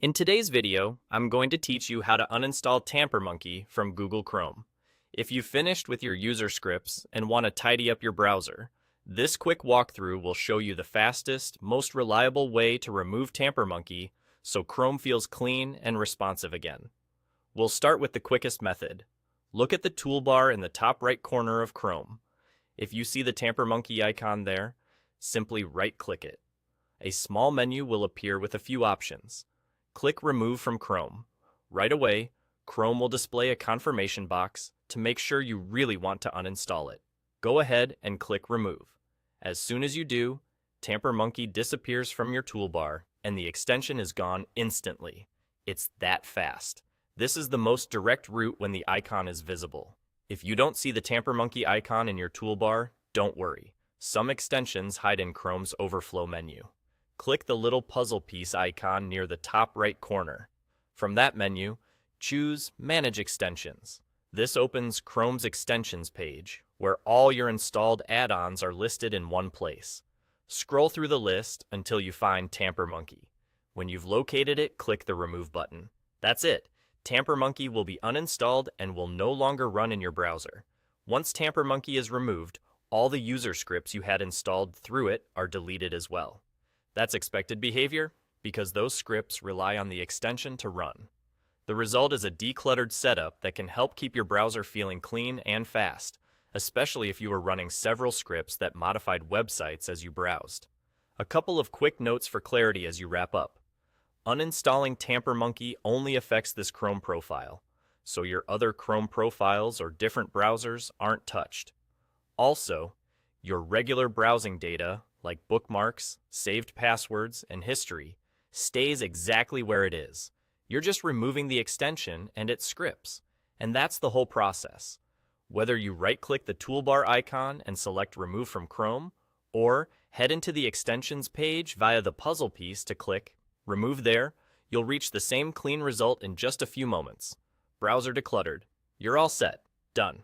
In today's video, I'm going to teach you how to uninstall Tampermonkey from Google Chrome. If you've finished with your user scripts and want to tidy up your browser, this quick walkthrough will show you the fastest, most reliable way to remove Tampermonkey so Chrome feels clean and responsive again. We'll start with the quickest method. Look at the toolbar in the top right corner of Chrome. If you see the Tampermonkey icon there, simply right-click it. A small menu will appear with a few options. Click Remove from Chrome. Right away, Chrome will display a confirmation box to make sure you really want to uninstall it. Go ahead and click Remove. As soon as you do, Tampermonkey disappears from your toolbar and the extension is gone instantly. It's that fast. This is the most direct route when the icon is visible. If you don't see the Tampermonkey icon in your toolbar, don't worry. Some extensions hide in Chrome's overflow menu. Click the little puzzle piece icon near the top right corner. From that menu, choose Manage Extensions. This opens Chrome's Extensions page, where all your installed add-ons are listed in one place. Scroll through the list until you find Tampermonkey. When you've located it, click the Remove button. That's it. Tampermonkey will be uninstalled and will no longer run in your browser. Once Tampermonkey is removed, all the user scripts you had installed through it are deleted as well. That's expected behavior because those scripts rely on the extension to run. The result is a decluttered setup that can help keep your browser feeling clean and fast, especially if you are running several scripts that modified websites as you browsed. A couple of quick notes for clarity as you wrap up. Uninstalling Tampermonkey only affects this Chrome profile, so your other Chrome profiles or different browsers aren't touched. Also, your regular browsing data, like bookmarks, saved passwords, and history, stays exactly where it is. You're just removing the extension and its scripts, and that's the whole process. Whether you right-click the toolbar icon and select Remove from Chrome, or head into the Extensions page via the puzzle piece to click Remove there, you'll reach the same clean result in just a few moments. Browser decluttered. You're all set. Done.